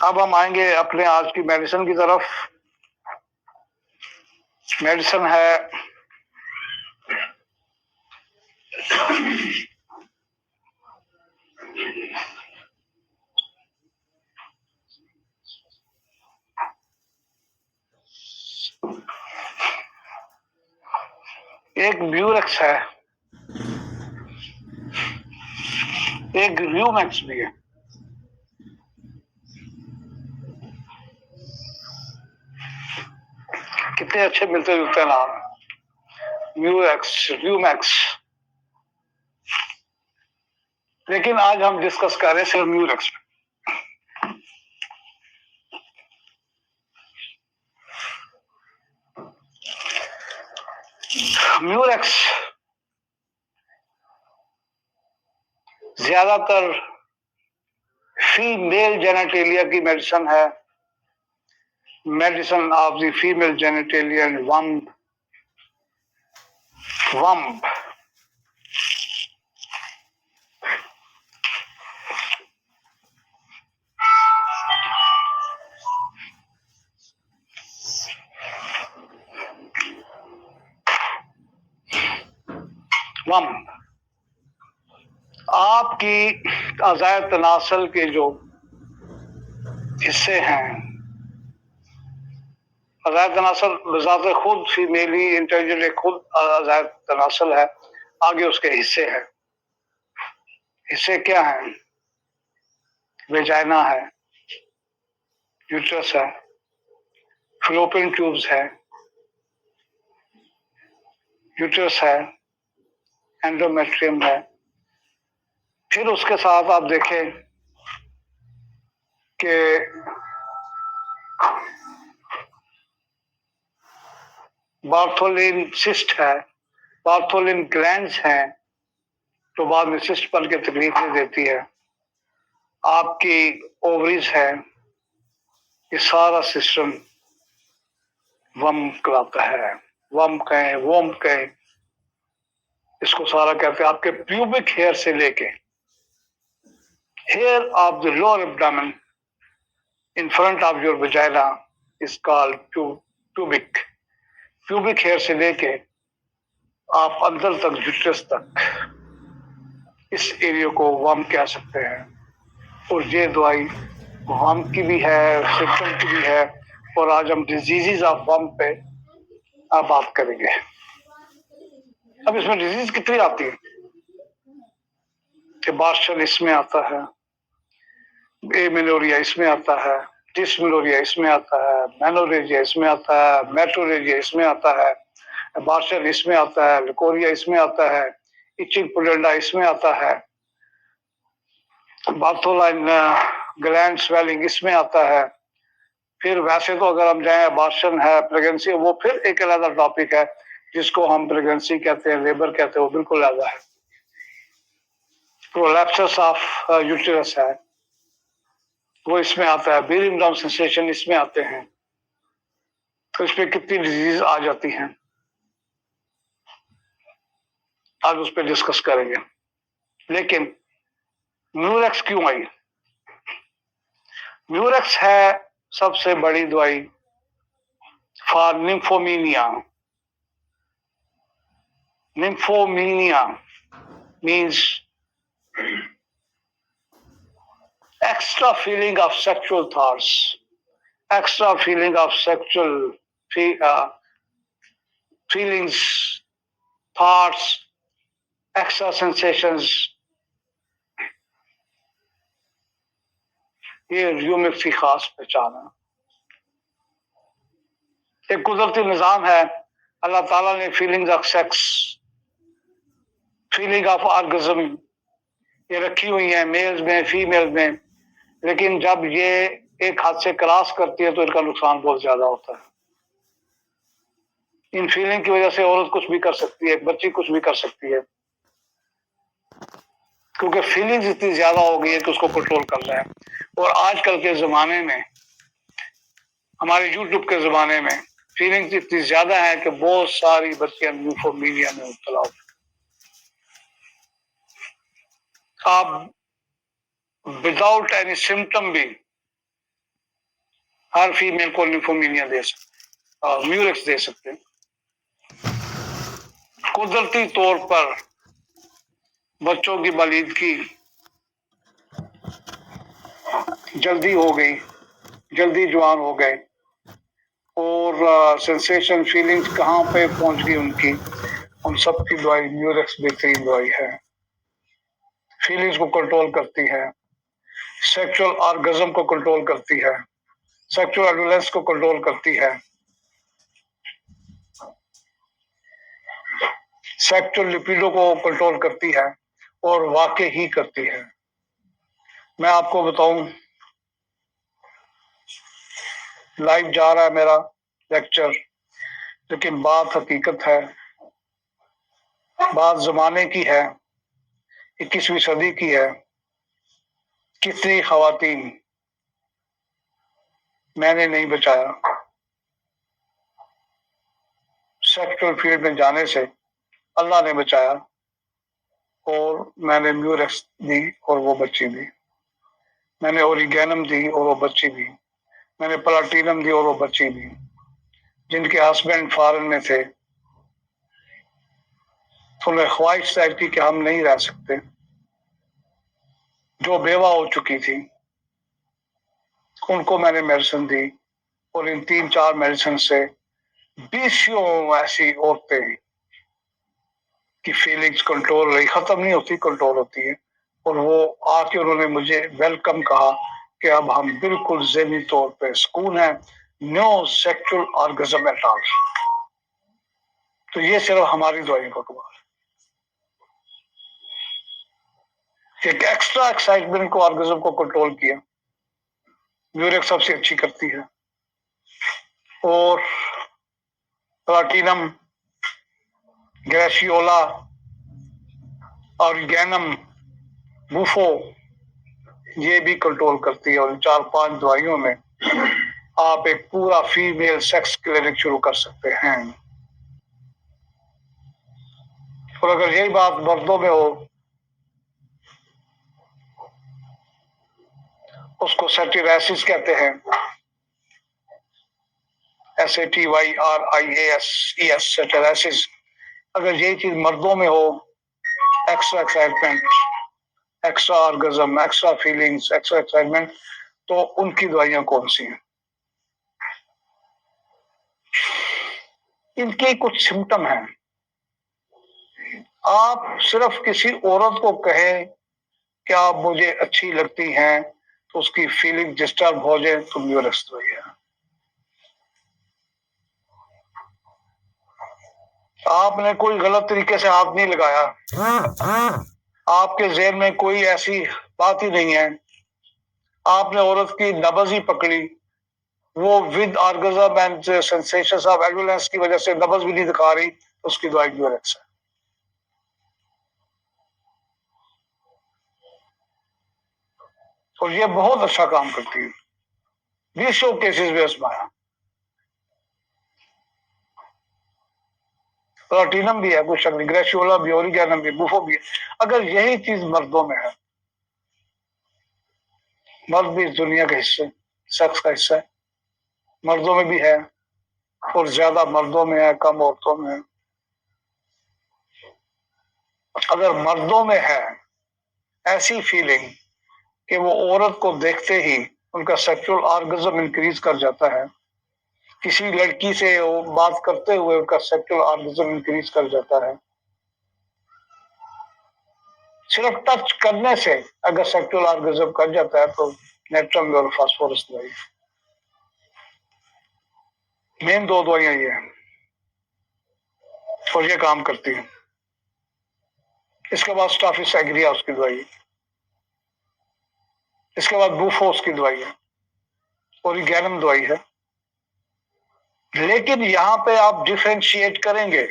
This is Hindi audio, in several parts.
अब हम आएंगे अपने आज की मेडिसिन की तरफ। मेडिसिन है एक म्यूरेक्स है, एक र्यूमैक्स भी है। कितने अच्छे मिलते जुलते नाम, म्यूरेक्स, र्यूमैक्स। लेकिन आज हम डिस्कस कर रहे हैं सिर्फ म्यूरेक्स पे। म्यूरेक्स ज्यादातर फीमेल जेनेटेलिया की मेडिसिन है, मेडिसिन ऑफ द फीमेल जेनेटेलियन वम्ब। वम्ब आपकी अज़ाय तनासल के जो हिस्से हैं, अज़ाय तनासल बज़ात खुद फीमेली इंटेलिजेंट एक खुद अज़ाय तनासल है, आगे उसके हिस्से हैं। हिस्से क्या हैं? वेजाइना है, यूट्रस है, फ्लोपियन ट्यूब्स है, यूट्रस है, एंडोमेट्रियम है। फिर उसके साथ आप देखें कि बार्थोलिन सिस्ट है, बार्थोलिन ग्लैंड्स हैं, तो बाद में सिस्ट बन के तकलीफ दे देती है। आपकी ओवरीज है, ये सारा सिस्टम वम कहलाता है। वम कहें, वोम कहें, इसको सारा कहते हैं। आपके प्यूबिक हेयर से लेके hair of the lower abdomen in front of your vagina is called pubic. Pubic hair से लेके आप अंदर तक, यूट्रस तक, इस एरिया को वम कह सकते हैं। और ये दवाई वम की भी है, सिम्टम की भी है। और आज हम डिजीजेज ऑफ वम पे बात करेंगे। अब इसमें डिजीज कितनी आती है कि बार्शल इसमें आता है, एमेनोरिया इसमें आता है, डिसमेनोरिया इसमें आता है, मेनोरेजिया इसमें आता है, मेट्रोरेजिया इसमें आता है, बार्शल इसमें आता है, लिकोरिया इसमें आता है, इचिंग पुलेंडा इसमें आता है, बार्थोलाइन ग्लैंड स्वेलिंग इसमें आता है। फिर वैसे तो अगर हम जाए अबॉर्शन है, प्रेगनेंसी, वो फिर एक अलग टॉपिक है जिसको हम प्रेगनेंसी कहते हैं, लेबर कहते हैं, वो बिल्कुल अलग है। प्रोलैप्सिस ऑफ यूटेरस है, वो इसमें आता है। ब्रीदिंग डाउन सेंसेशन इसमें आते हैं। तो इसमें कितनी डिजीज आ जाती हैं, आज उस पर डिस्कस करेंगे। लेकिन म्यूरेक्स क्यों आई? म्यूरेक्स है सबसे बड़ी दवाई for nymphomania. Nymphomania means extra feeling of sexual thoughts, extra feeling of sexual feelings, thoughts, extra sensations। ये र्यूमिक्स की खास पहचान है। एक कुदरती निज़ाम है, अल्लाह ताला ने feelings of sex, feeling of orgasm ये रखी हुई है मेल्स में, फीमेल में। लेकिन जब ये एक हाथ से क्रॉस करती है तो इनका नुकसान बहुत ज्यादा होता है। इन फीलिंग की वजह से औरत कुछ भी कर सकती है, बच्ची कुछ भी कर सकती है, क्योंकि फीलिंग्स इतनी ज्यादा हो गई है कि उसको कंट्रोल करना है। और आजकल के जमाने में, हमारे यूट्यूब के जमाने में फीलिंग्स इतनी ज्यादा है कि बहुत सारी बच्चियां न्यूफोमीनिया में मुब्तला हो। आप विदाउट एनी सिम्टम भी हर फीमेल को निफोमिनिया दे सकते, म्यूरेक्स दे सकते हैं। कुदरती तौर पर बच्चों की बलीदगी जल्दी हो गई, जल्दी जवान हो गए, और सेंसेशन फीलिंग्स कहाँ पे पहुंच गई उनकी, उन सब की दवाई म्यूरेक्स बेहतरीन दवाई है। फीलिंग्स को कंट्रोल करती है, सेक्सुअल ऑर्गेज्म को कंट्रोल करती है, सेक्सुअल एडोलेंस को कंट्रोल करती है, सेक्सुअल लिपिडो को कंट्रोल करती है, और वाकई ही करती है। मैं आपको बताऊं, लाइव जा रहा है मेरा लेक्चर, लेकिन बात हकीकत है, बात जमाने की है, 21वीं सदी की है। कितनी खवातीन मैंने नहीं बचाया सेक्सुअल फील्ड में जाने से, अल्लाह ने बचाया, और मैंने म्यूरेक्स दी और वो बच्ची दी, मैंने ओरिगेनम दी और वो बच्ची दी, मैंने प्लाटिनम दी और वो बच्ची दी। जिनके हस्बैंड फॉरेन में थे, तो उन्हें ख्वाहिश जाहिर की कि हम नहीं रह सकते, जो बेवा हो चुकी थी उनको मैंने मेडिसिन दी, और इन 3-4 मेडिसिन से 20 ऐसी औरतें की फीलिंग्स कंट्रोल रही, खत्म नहीं होती, कंट्रोल होती है। और वो आके उन्होंने मुझे वेलकम कहा कि अब हम बिल्कुल ज़हनी तौर पे सुकून है, no sexual orgasm at all. तो ये सिर्फ हमारी दवाई का कमाल, एक एक्स्ट्रा एक्साइटमेंट को, ऑर्गेज्म को कंट्रोल किया। म्यूरेक्स सबसे अच्छी करती है, और प्लाटिनम, ग्रेशियोला, ऑरिगेनम, बुफो ये भी कंट्रोल करती है। और 4-5 दवाइयों में आप एक पूरा फीमेल सेक्स क्लिनिक शुरू कर सकते हैं। और अगर यही बात मर्दों में हो, उसको सेटिराइसिस कहते हैं, SATYRIASES, सेटिराइसिस। अगर यही चीज मर्दों में हो, extra excitement, extra orgasm, extra feelings, extra excitement, तो उनकी दवाइयां कौन सी हैं? इनके कुछ सिम्टम हैं। आप सिर्फ किसी औरत को कहें कि आप मुझे अच्छी लगती हैं, तो उसकी फीलिंग डिस्टर्ब हो जाए तो म्यूरेक्स दवाई है। आपने कोई गलत तरीके से हाथ नहीं लगाया, आपके ज़हन में कोई ऐसी बात ही नहीं है, आपने औरत की नब्ज़ ही पकड़ी, वो with orgasm and sensations of adolescence की वजह से नब्ज़ भी नहीं दिखा रही, तो उसकी दवाई म्यूरेक्स है। और ये बहुत अच्छा काम करती है, 20 केसेस में आजमाया। प्लाटिनम भी है, कुछ शक नहीं, ग्रेशियोला भी, ओरिगेनम भी, बुफो भी है। अगर यही चीज मर्दों में है, मर्द भी इस दुनिया का हिस्सा, सेक्स का हिस्सा है, मर्दों में भी है, और ज्यादा मर्दों में है, कम औरतों में है। अगर मर्दों में है ऐसी फीलिंग कि वो औरत को देखते ही उनका सेक्सुअल ऑर्गेज्म इंक्रीज कर जाता है, किसी लड़की से वो बात करते हुए उनका सेक्सुअल ऑर्गेज्म इंक्रीज कर जाता है, सिर्फ टच करने से अगर सेक्सुअल ऑर्गेज्म कर जाता है, तो नेट्रम और फास्फोरस दवाई, मेन 2 दवाइयां ये हैं, और ये काम करती है। इसके बाद स्टाफिस एग्रिया उसकी दवाई, इसके बाद बुफोस की दवाई है, ओरिगेनम दवाई है। लेकिन यहां पे आप डिफरेंशिएट करेंगे,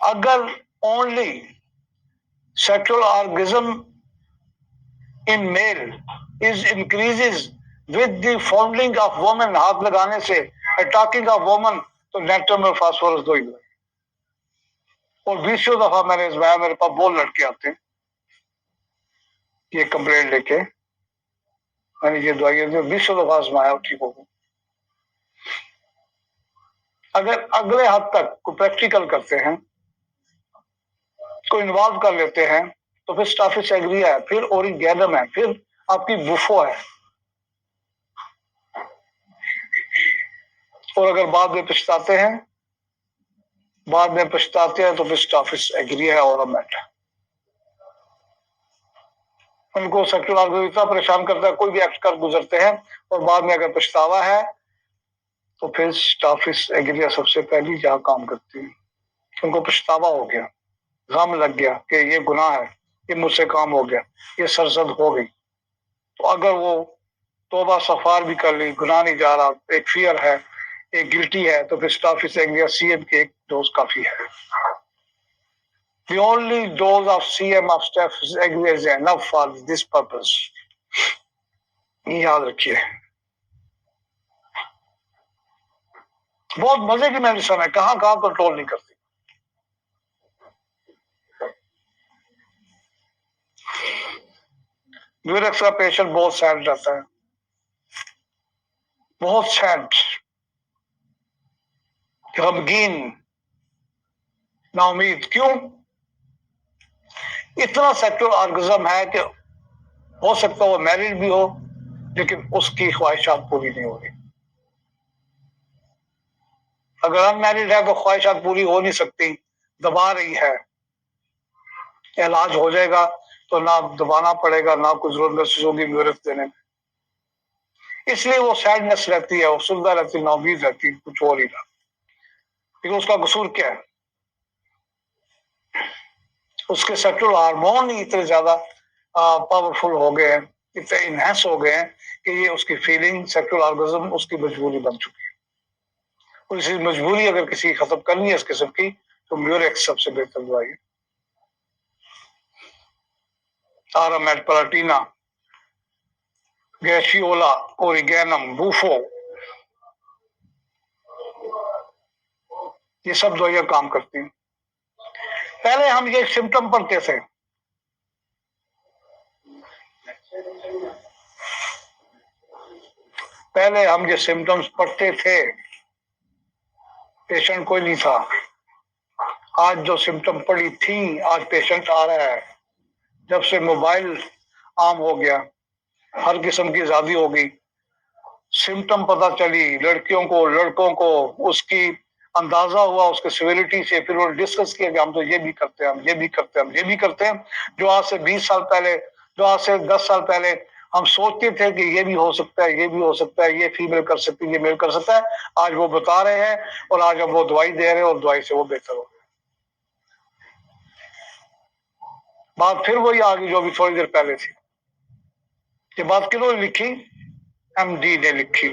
अगर only sexual orgasm in male is increases with the fondling of woman, हाथ लगाने से, अटैकिंग ऑफ वुमन, तो नेट्रम और फास्फोरस दवाई। और 20 दफा मैंने इसमें, मेरे पास बहुत लड़के आते हैं ये कंप्लेंट लेके मैंने ये दवाइयां दी, 20 दफा आजमाया, ठीक हो गई। अगर अगले हद तक को प्रैक्टिकल करते हैं, को इन्वॉल्व कर लेते हैं, तो फिर स्टाफिस एग्रिया है, फिर ओरिगेनम है, फिर आपकी बुफो है। और अगर बाद में पछताते हैं, तो फिर स्टाफिस एग्रिया है और अमेट है। उनको सेक्सुअल ऑर्गन इतना परेशान करता है, कोई भी एक्ट कर गुजरते हैं और बाद में अगर पछतावा है तो फिर स्टाफिस एग्रिया सबसे पहली जहां काम करती है। उनको पछतावा हो गया, गम लग गया कि ये गुनाह है, ये मुझसे काम हो गया, ये सरजद हो गई, तो अगर वो तौबा सफार भी कर ली, गुनाह नहीं जा रहा, एक फियर है, एक गिल्टी है, तो फिर स्टाफिस एग्रिया सीएम की एक डोज काफी है। The only dose of CM of Staphylococcus aureus is enough for this purpose. ये याद रखिए। बहुत मजे की मेडिसिन है, कहां कहां कंट्रोल नहीं करती। म्यूरेक्स का पेशेंट बहुत सैड रहता है, बहुत सैड, गमगीन, नाउमीद। क्यों? इतना सेक्सुअल ऑर्गेज्म है कि हो सकता है वो मैरिड भी हो, लेकिन उसकी ख्वाहिशात पूरी नहीं हो रही। अगर अनमैरिड है तो ख्वाहिशात पूरी हो नहीं सकती, दबा रही है। इलाज हो जाएगा तो ना दबाना पड़ेगा, ना कुछ जरूरत महसूस होगी म्यूरेक्स देने में। इसलिए वो सैडनेस रहती है, वो सुंदर रहती, नाउमीद रहती, कुछ और ही ना। लेकिन उसका कसूर क्या है? उसके सेक्सुअल हार्मोन ही इतने ज्यादा पावरफुल हो गए हैं, इतने इनहेंस हो गए हैं कि ये उसकी फीलिंग, सेक्सुअल ऑर्गेज्म उसकी मजबूरी बन चुकी है। और इसी मजबूरी अगर किसी की खत्म करनी है इस किस्म की, तो म्यूरेक्स सबसे बेहतर दवाई है। आरामेट, पलाटीना, गैशियोला, ओरिगेनम, बूफो, ये सब दवाइयां काम करती हैं। पहले हम ये सिम्टम पढ़ते थे, पहले हम ये सिम्टम्स पढ़ते थे, पेशेंट कोई नहीं था। आज जो सिम्टम पड़ी थी, आज पेशेंट आ रहा है। जब से मोबाइल आम हो गया, हर किस्म की आजादी हो गई, सिम्टम पता चली लड़कियों को, लड़कों को, उसकी अंदाजा हुआ उसके सिविलिटी से, फिर वो डिस्कस किया कि हम तो ये भी करते हैं, हम ये भी करते हैं, हम ये भी करते हैं। जो आज से 20 साल पहले, जो आज से 10 साल पहले हम सोचते थे कि ये भी हो सकता है, ये भी हो सकता है, ये फीमेल कर सकती है, ये मेल कर सकता है, आज वो बता रहे हैं और आज हम वो दवाई दे रहे हैं और दवाई से वो बेहतर हो। बात फिर वही आ गई जो अभी थोड़ी देर पहले थी। ये बात किन्होंने लिखी? एमडी ने लिखी।